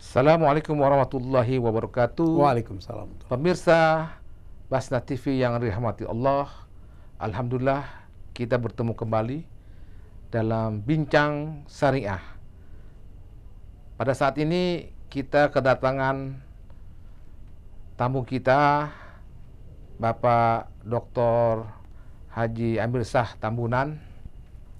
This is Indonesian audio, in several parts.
Assalamualaikum warahmatullahi wabarakatuh. Waalaikumsalam. Pemirsa Basnas TV yang dirahmati Allah, alhamdulillah kita bertemu kembali dalam Bincang Syariah. Pada saat ini kita kedatangan tamu kita, Bapak Dr. Haji Amir Shah Tambunan.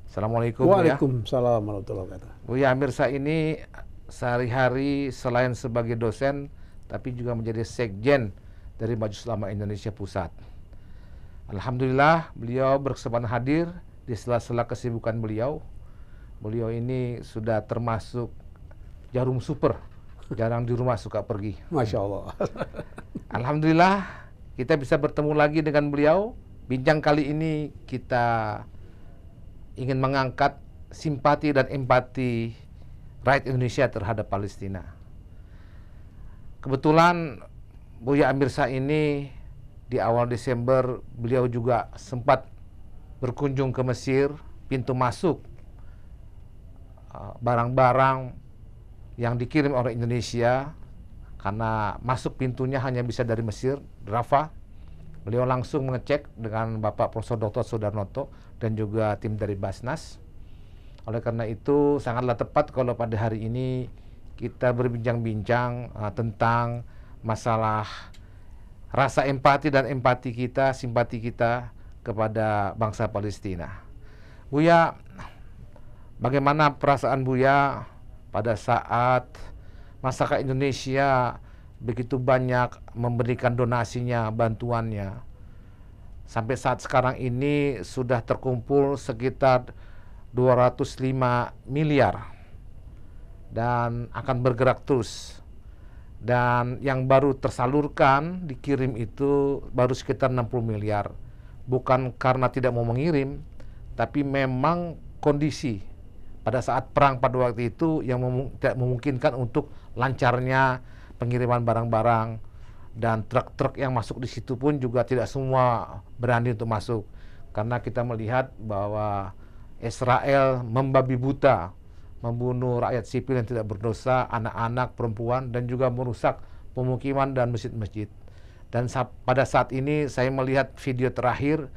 Assalamualaikum. Waalaikumsalam warahmatullahi wabarakatuh. Buya Amir Shah ini sehari-hari selain sebagai dosen, tapi juga menjadi sekjen dari Majelis Ulama Indonesia Pusat. Alhamdulillah, beliau berkesempatan hadir di sela-sela kesibukan beliau. Beliau ini sudah termasuk jarum super, jarang di rumah, suka pergi. Masya Allah. Alhamdulillah, kita bisa bertemu lagi dengan beliau. Bincang kali ini kita ingin mengangkat simpati dan empati rakyat Indonesia terhadap Palestina. Kebetulan Buya Amir Shah ini di awal Desember beliau juga sempat berkunjung ke Mesir, pintu masuk barang-barang yang dikirim oleh Indonesia, karena masuk pintunya hanya bisa dari Mesir, Rafah. Beliau langsung mengecek dengan Bapak Profesor Dr. Sudarnoto dan juga tim dari Basnas. Oleh karena itu sangatlah tepat kalau pada hari ini kita berbincang-bincang tentang masalah rasa empati dan empati kita, simpati kita kepada bangsa Palestina. Buya, bagaimana perasaan Buya pada saat masyarakat Indonesia begitu banyak memberikan donasinya, bantuannya? Sampai saat sekarang ini sudah terkumpul sekitar 205 miliar dan akan bergerak terus. Dan yang baru tersalurkan, dikirim itu baru sekitar 60 miliar. Bukan karena tidak mau mengirim, tapi memang kondisi pada saat perang pada waktu itu yang tidak memungkinkan untuk lancarnya pengiriman barang-barang, dan truk-truk yang masuk di situ pun juga tidak semua berani untuk masuk, karena kita melihat bahwa Israel membabi buta, membunuh rakyat sipil yang tidak berdosa, anak-anak, perempuan, dan juga merusak pemukiman dan masjid-masjid. Dan pada saat ini saya melihat video terakhir,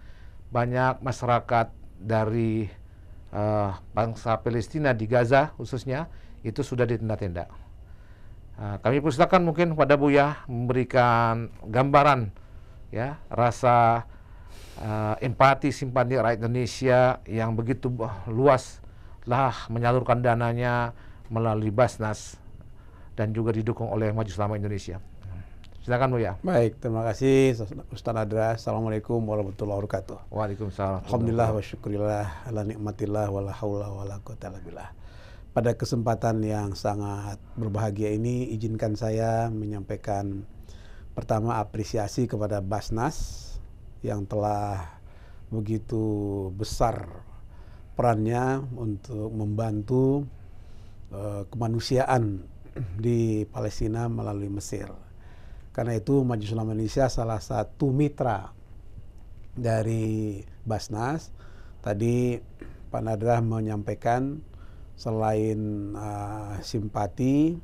banyak masyarakat dari bangsa Palestina di Gaza khususnya, itu sudah di tenda-tenda. Kami persilakan mungkin pada Buya memberikan gambaran ya, rasa empati, simpati rakyat Indonesia yang begitu luas lah menyalurkan dananya melalui Basnas dan juga didukung oleh Majelis Ulama Indonesia. Silakan Buya. Baik, terima kasih Ustaz Adra. Assalamualaikum warahmatullahi wabarakatuh. Waalaikumsalam. Alhamdulillah wa syukurillah ala nikmatillah wala haula wala quwata illa billah. Pada kesempatan yang sangat berbahagia ini, izinkan saya menyampaikan pertama apresiasi kepada Basnas yang telah begitu besar perannya untuk membantu kemanusiaan di Palestina melalui Mesir. Karena itu Majelis Ulama Indonesia salah satu mitra dari Basnas. Tadi Pak Nadra menyampaikan selain simpati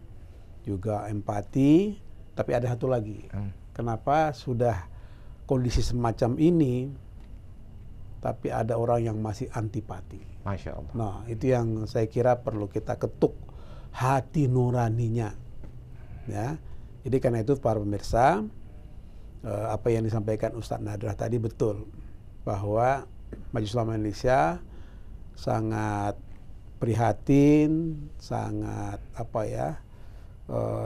juga empati, tapi ada satu lagi. Kenapa sudah kondisi semacam ini, tapi ada orang yang masih antipati. Masya Allah. Nah, itu yang saya kira perlu kita ketuk hati nuraninya. Ya, jadi karena itu para pemirsa, apa yang disampaikan Ustadz Nadra tadi betul, bahwa Majelis Ulama Indonesia sangat prihatin, sangat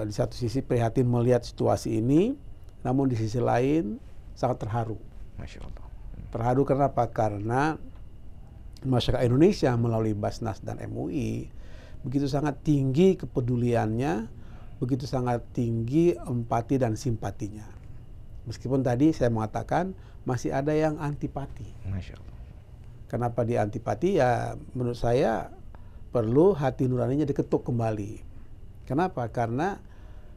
di satu sisi prihatin melihat situasi ini, namun di sisi lain sangat terharu. Masya Allah. Terharu kenapa? Karena masyarakat Indonesia melalui Basnas dan MUI begitu sangat tinggi kepeduliannya, begitu sangat tinggi empati dan simpatinya. Meskipun tadi saya mengatakan masih ada yang antipati. Masya Allah. Kenapa dia antipati? Ya menurut saya perlu hati nuraninya diketuk kembali. Kenapa? Karena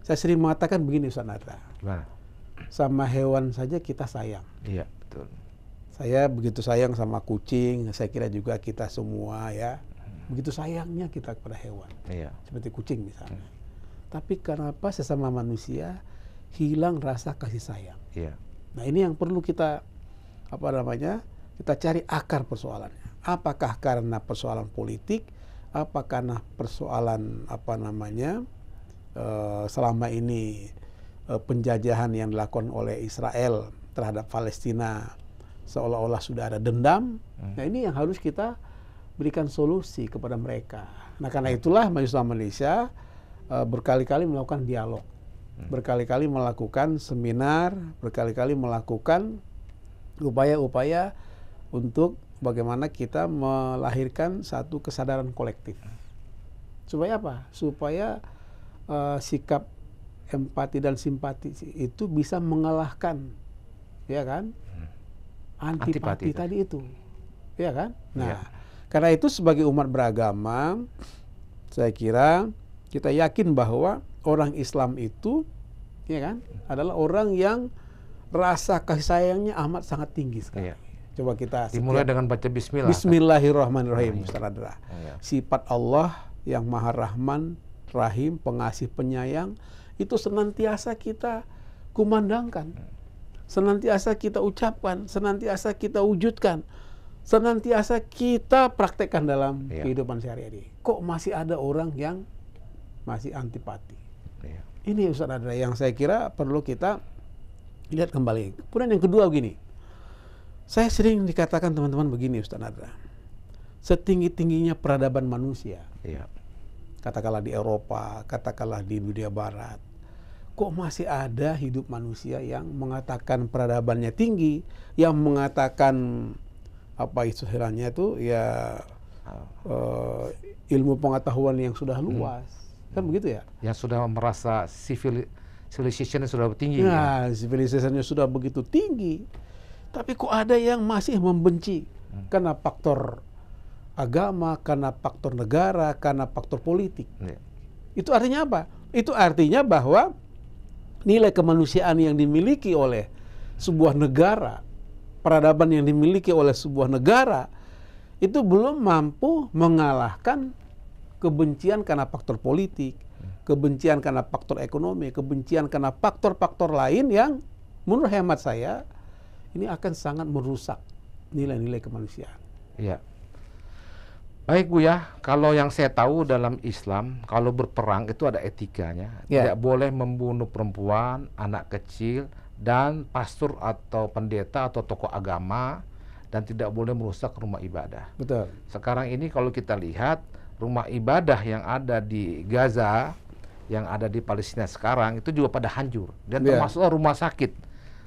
saya sering mengatakan begini Ustaz Nadra. Gimana? Sama hewan saja kita sayang. Iya, betul. Saya begitu sayang sama kucing, saya kira juga kita semua ya. Begitu sayangnya kita kepada hewan. Iya. Seperti kucing misalnya. tapi kenapa sesama manusia hilang rasa kasih sayang? Iya. Nah, ini yang perlu kita kita cari akar persoalannya. Apakah karena persoalan politik? Apakah karena persoalan selama ini penjajahan yang dilakukan oleh Israel terhadap Palestina seolah-olah sudah ada dendam? Nah, ini yang harus kita berikan solusi kepada mereka. Nah, karena itulah Majelis Ulama Indonesia berkali-kali melakukan dialog, berkali-kali melakukan seminar, berkali-kali melakukan upaya-upaya untuk bagaimana kita melahirkan satu kesadaran kolektif. Supaya apa? Supaya sikap empati dan simpati itu bisa mengalahkan, ya kan, antipati tadi itu, ya kan. Nah, karena itu sebagai umat beragama, saya kira kita yakin bahwa orang Islam itu, ya kan, adalah orang yang rasa kasih sayangnya amat sangat tinggi sekali. Iya. Coba kita dimulai dengan baca Bismillah. Bismillahirrahmanirrahim, Ustaz Nadra. Iya. Sifat Allah yang Maha Rahman, Rahim, pengasih, penyayang itu senantiasa kita kumandangkan, senantiasa kita ucapkan, senantiasa kita wujudkan, senantiasa kita praktekkan dalam kehidupan sehari-hari. Kok masih ada orang yang masih antipati? Ini Ustaz Nadra yang saya kira perlu kita lihat kembali. Kemudian yang kedua begini, saya sering dikatakan teman-teman begini Ustaz Nadra, setinggi-tingginya peradaban manusia, katakanlah di Eropa, katakanlah di dunia Barat, kok masih ada hidup manusia yang mengatakan peradabannya tinggi, yang mengatakan apa istilahnya itu ya ilmu pengetahuan yang sudah luas, kan begitu ya? Yang sudah merasa civilization sudah tinggi. Nah, civilization-nya sudah begitu tinggi, tapi kok ada yang masih membenci karena faktor agama, karena faktor negara, karena faktor politik. Itu artinya apa? Itu artinya bahwa nilai kemanusiaan yang dimiliki oleh sebuah negara, peradaban yang dimiliki oleh sebuah negara, itu belum mampu mengalahkan kebencian karena faktor politik, kebencian karena faktor ekonomi, kebencian karena faktor-faktor lain yang menurut hemat saya ini akan sangat merusak nilai-nilai kemanusiaan. Iya. Baik Buya, kalau yang saya tahu dalam Islam, kalau berperang itu ada etikanya. Tidak boleh membunuh perempuan, anak kecil, dan pastor atau pendeta atau tokoh agama, dan tidak boleh merusak rumah ibadah. Betul. Sekarang ini kalau kita lihat, rumah ibadah yang ada di Gaza, yang ada di Palestina sekarang, itu juga pada hancur. Dan termasuk rumah sakit.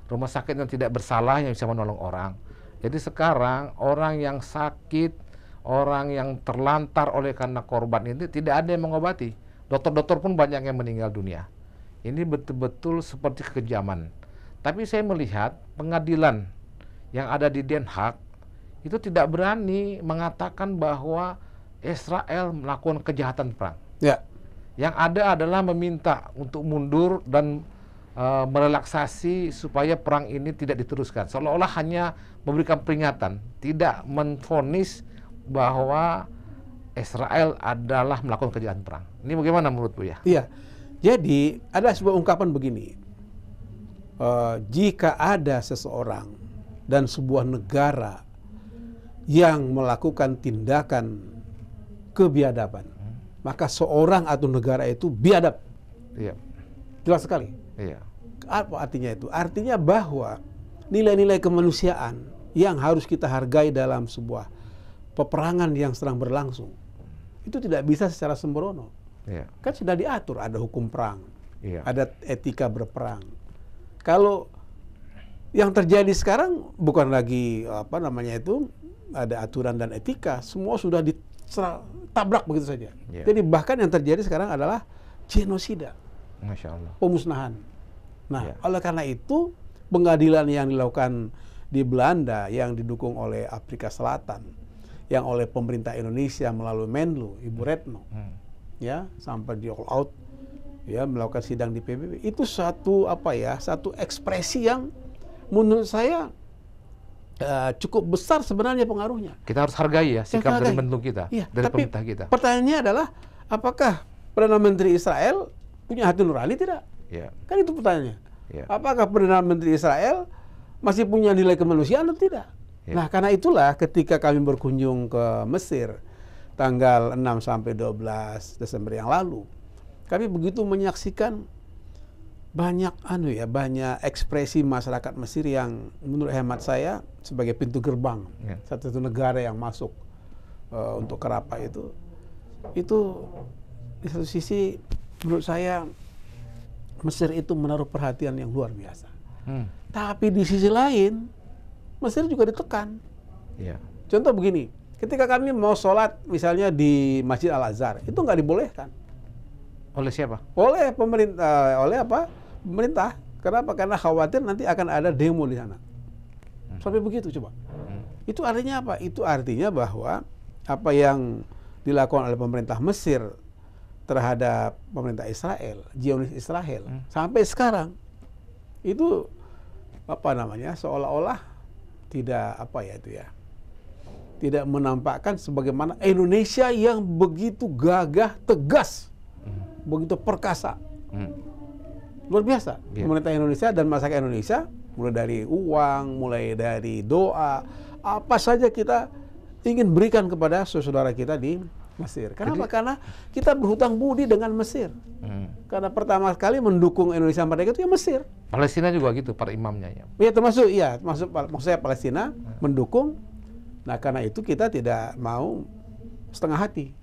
Rumah sakit yang tidak bersalah yang bisa menolong orang. Jadi sekarang orang yang sakit, orang yang terlantar oleh karena korban ini tidak ada yang mengobati. Dokter-dokter pun banyak yang meninggal dunia. Ini betul-betul seperti kekejaman. Tapi saya melihat pengadilan yang ada di Den Haag itu tidak berani mengatakan bahwa Israel melakukan kejahatan perang. Yang ada adalah meminta untuk mundur dan merelaksasi supaya perang ini tidak diteruskan. Seolah-olah hanya memberikan peringatan, tidak menvonis bahwa Israel adalah melakukan kejahatan perang. Ini bagaimana menurut Buya? Iya. Jadi ada sebuah ungkapan begini. Jika ada seseorang dan sebuah negara yang melakukan tindakan kebiadaban, maka seorang atau negara itu biadab. Jelas sekali. Apa artinya itu? Artinya bahwa nilai-nilai kemanusiaan yang harus kita hargai dalam sebuah peperangan yang sedang berlangsung itu tidak bisa secara sembrono. Kan sudah diatur, ada hukum perang, ada etika berperang. Kalau yang terjadi sekarang bukan lagi ada aturan dan etika, semua sudah ditabrak begitu saja. Jadi bahkan yang terjadi sekarang adalah genosida, Masya Allah, pemusnahan. Nah, oleh karena itu pengadilan yang dilakukan di Belanda yang didukung oleh Afrika Selatan, yang oleh pemerintah Indonesia melalui Menlu, Ibu Retno, sampai di all out, melakukan sidang di PBB, itu satu ekspresi yang menurut saya cukup besar sebenarnya pengaruhnya. Kita harus hargai sikap dari Menlu kita, dari pemerintah kita. Pertanyaannya adalah, apakah Perdana Menteri Israel punya hati nurani tidak? Ya. Kan itu pertanyaannya. Ya. Apakah Perdana Menteri Israel masih punya nilai kemanusiaan atau tidak? Ya. Nah, karena itulah ketika kami berkunjung ke Mesir tanggal 6 sampai 12 Desember yang lalu, kami begitu menyaksikan banyak banyak ekspresi masyarakat Mesir yang menurut hemat saya sebagai pintu gerbang satu negara yang masuk untuk ke Rafah itu di satu sisi menurut saya Mesir itu menaruh perhatian yang luar biasa. Tapi di sisi lain Mesir juga ditekan. Contoh begini, ketika kami mau sholat misalnya di Masjid Al-Azhar, itu nggak dibolehkan. Oleh siapa? Oleh pemerintah, pemerintah. Kenapa? Karena khawatir nanti akan ada demo di sana. Sampai begitu coba. Itu artinya apa? Itu artinya bahwa apa yang dilakukan oleh pemerintah Mesir terhadap pemerintah Israel, Zionis Israel, sampai sekarang itu seolah-olah tidak tidak menampakkan sebagaimana Indonesia yang begitu gagah, tegas, begitu perkasa. Luar biasa. Pemerintah Indonesia dan masyarakat Indonesia, mulai dari uang, mulai dari doa, apa saja kita ingin berikan kepada saudara kita di Mesir. Kenapa? Karena kita berhutang budi dengan Mesir. Karena pertama kali mendukung Indonesia merdeka itu ya Mesir. Palestina juga gitu, para imamnya ya. Ya termasuk, maksud saya Palestina mendukung. Nah karena itu kita tidak mau setengah hati.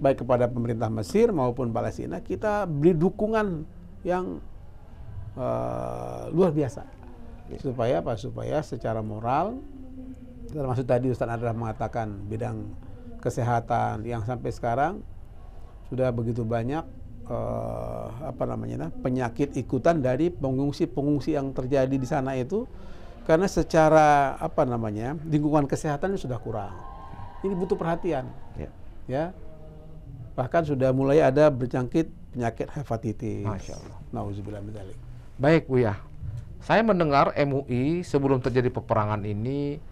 Baik kepada pemerintah Mesir maupun Palestina, kita beri dukungan yang luar biasa. Supaya apa? Supaya secara moral, termasuk tadi Ustaz Nadra mengatakan bidang kesehatan yang sampai sekarang sudah begitu banyak penyakit ikutan dari pengungsi-pengungsi yang terjadi di sana itu, karena secara lingkungan kesehatan sudah kurang. Ini butuh perhatian. Ya. Bahkan sudah mulai ada berjangkit penyakit hepatitis. Masya Allah. Nauzubillah min dzalik. Baik Buya, saya mendengar MUI sebelum terjadi peperangan ini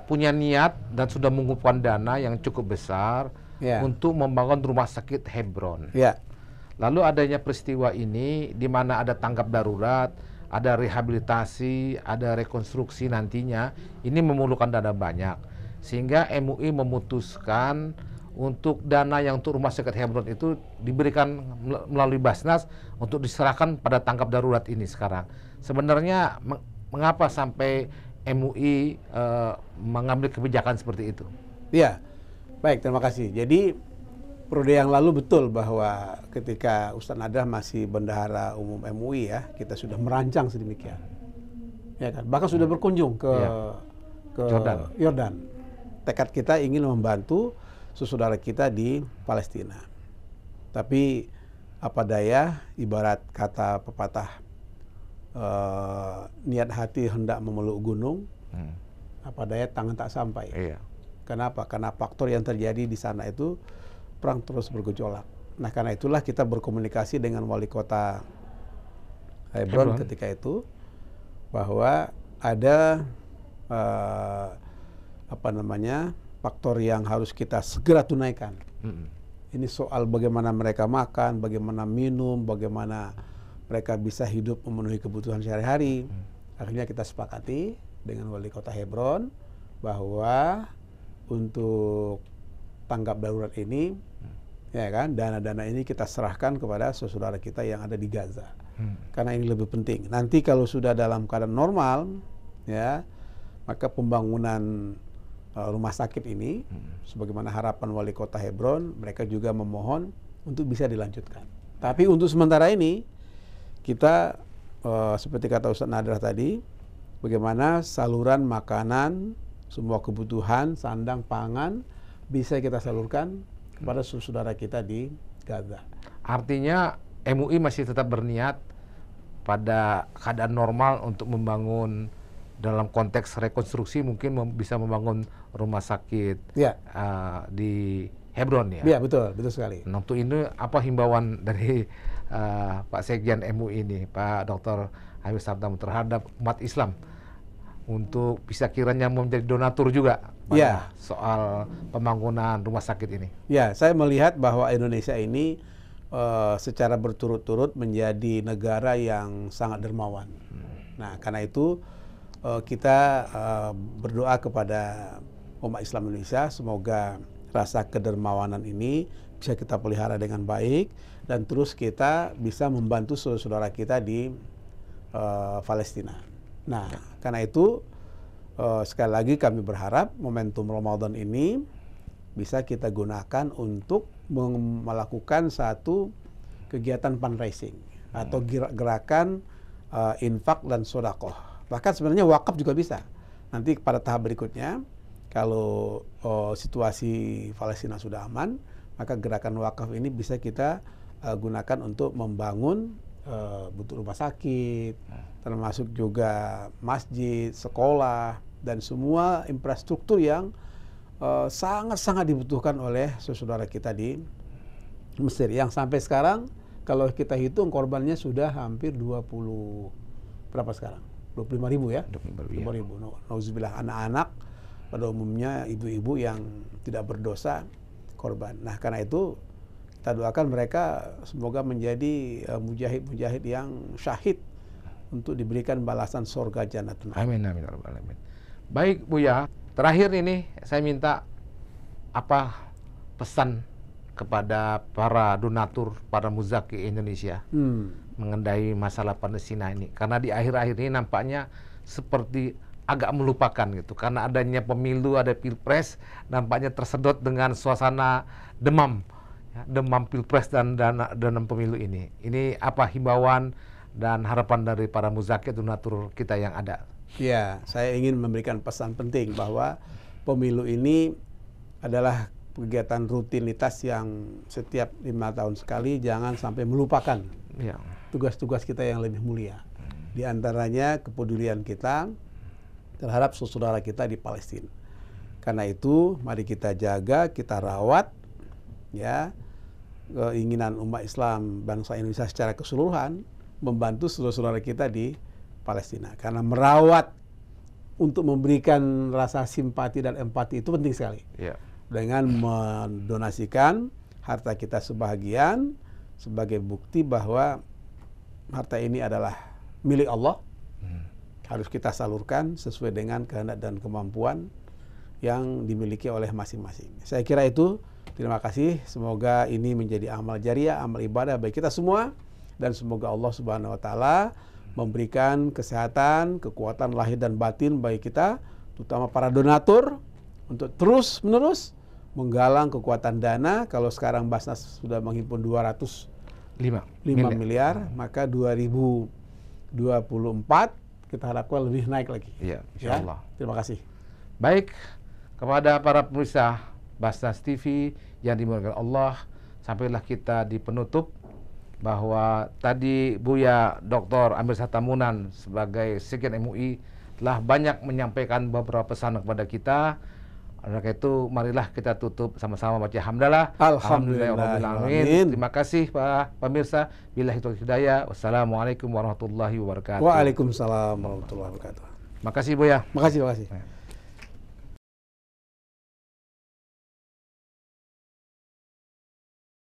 punya niat dan sudah mengumpulkan dana yang cukup besar untuk membangun rumah sakit Hebron. Lalu adanya peristiwa ini di mana ada tanggap darurat, ada rehabilitasi, ada rekonstruksi nantinya, ini memerlukan dana banyak. Sehingga MUI memutuskan untuk dana yang untuk rumah sakit Hebron itu diberikan melalui Basnas untuk diserahkan pada tanggap darurat ini sekarang. Sebenarnya mengapa sampai MUI mengambil kebijakan seperti itu? Ya, baik, terima kasih. Jadi periode yang lalu betul bahwa ketika Ustaz Nadra masih bendahara umum MUI ya, kita sudah merancang sedemikian. Ya kan? Bahkan sudah berkunjung ke Yordan. Tekad kita ingin membantu saudara kita di Palestina. Tapi apa daya, ibarat kata pepatah, niat hati hendak memeluk gunung, apa daya tangan tak sampai. Kenapa? Karena faktor yang terjadi di sana itu perang terus bergejolak. Nah karena itulah kita berkomunikasi dengan wali kota Hebron ketika itu, bahwa ada faktor yang harus kita segera tunaikan. Ini soal bagaimana mereka makan, bagaimana minum, bagaimana mereka bisa hidup memenuhi kebutuhan sehari-hari. Akhirnya kita sepakati dengan wali kota Hebron bahwa untuk tanggap darurat ini, ya kan, dana-dana ini kita serahkan kepada saudara kita yang ada di Gaza. Karena ini lebih penting. Nanti kalau sudah dalam keadaan normal, ya, maka pembangunan rumah sakit ini, sebagaimana harapan wali kota Hebron, mereka juga memohon untuk bisa dilanjutkan. Tapi untuk sementara ini, kita seperti kata Ustaz Nadra tadi, bagaimana saluran makanan, semua kebutuhan, sandang, pangan, bisa kita salurkan kepada saudara kita di Gaza. Artinya MUI masih tetap berniat pada keadaan normal untuk membangun, dalam konteks rekonstruksi mungkin bisa membangun rumah sakit di Hebron ya? Iya, betul sekali. Nah, untuk ini apa himbauan dari Pak Sekjen MUI ini, Pak Dr. Habib Sabtam, terhadap umat Islam untuk bisa kiranya menjadi donatur juga soal pembangunan rumah sakit ini? Ya, saya melihat bahwa Indonesia ini secara berturut-turut menjadi negara yang sangat dermawan. Nah, karena itu kita berdoa kepada umat Islam Indonesia, semoga rasa kedermawanan ini bisa kita pelihara dengan baik dan terus kita bisa membantu saudara-saudara kita di Palestina. Nah, karena itu sekali lagi kami berharap momentum Ramadan ini bisa kita gunakan untuk melakukan satu kegiatan fundraising atau gerakan infak dan sodakoh. Bahkan sebenarnya wakaf juga bisa. Nanti pada tahap berikutnya, kalau situasi Palestina sudah aman, maka gerakan wakaf ini bisa kita gunakan untuk membangun bentuk rumah sakit, termasuk juga masjid, sekolah, dan semua infrastruktur yang sangat-sangat dibutuhkan oleh saudara kita di Mesir. Yang sampai sekarang kalau kita hitung korbannya sudah hampir 20 berapa sekarang? 25.000 ya? 25.000. Nauzubillah, anak-anak pada umumnya ibu-ibu yang tidak berdosa korban. Nah, karena itu kita doakan mereka semoga menjadi mujahid-mujahid yang syahid untuk diberikan balasan surga Jannatul Ma'wa. Amin amin ya rabbal alamin. Baik Buya, terakhir ini saya minta apa pesan kepada para donatur, para muzaki Indonesia mengenai masalah Palestina ini, karena di akhir-akhir ini nampaknya seperti agak melupakan gitu, karena adanya pemilu, ada pilpres, nampaknya tersedot dengan suasana demam, ya, demam pilpres dan pemilu ini. Ini apa himbauan dan harapan dari para muzaki donatur kita yang ada? Ya, saya ingin memberikan pesan penting bahwa pemilu ini adalah kegiatan rutinitas yang setiap 5 tahun sekali, jangan sampai melupakan tugas-tugas kita yang lebih mulia. Di antaranya kepedulian kita terhadap saudara kita di Palestina. Karena itu mari kita jaga, kita rawat ya keinginan umat Islam bangsa Indonesia secara keseluruhan membantu saudara-saudara kita di Palestina. Karena merawat untuk memberikan rasa simpati dan empati itu penting sekali. Dengan mendonasikan harta kita sebahagian sebagai bukti bahwa harta ini adalah milik Allah, harus kita salurkan sesuai dengan kehendak dan kemampuan yang dimiliki oleh masing-masing. Saya kira itu. Terima kasih. Semoga ini menjadi amal jariah, amal ibadah bagi kita semua, dan semoga Allah Subhanahu wa taala memberikan kesehatan, kekuatan lahir dan batin bagi kita, terutama para donatur, untuk terus-menerus menggalang kekuatan dana. Kalau sekarang Basnas sudah menghimpun 205 miliar, maka 2024 kita harapkan lebih naik lagi. Iya, insyaallah. Terima kasih. Baik, kepada para pemirsa Basnas TV yang dimuliakan Allah, sampailah kita di penutup bahwa tadi Buya Dr. Amir Satamunan sebagai Sekjen MUI telah banyak menyampaikan beberapa pesan kepada kita. Oleh karena itu, marilah kita tutup sama-sama baca hamdalah. Alhamdulillahirrahmanirrahim. Terima kasih Pak pemirsa. Billahi taufiq hidayah. Wassalamualaikum warahmatullahi wabarakatuh. Waalaikumsalam warahmatullahi wabarakatuh. Makasih Buya. Makasih.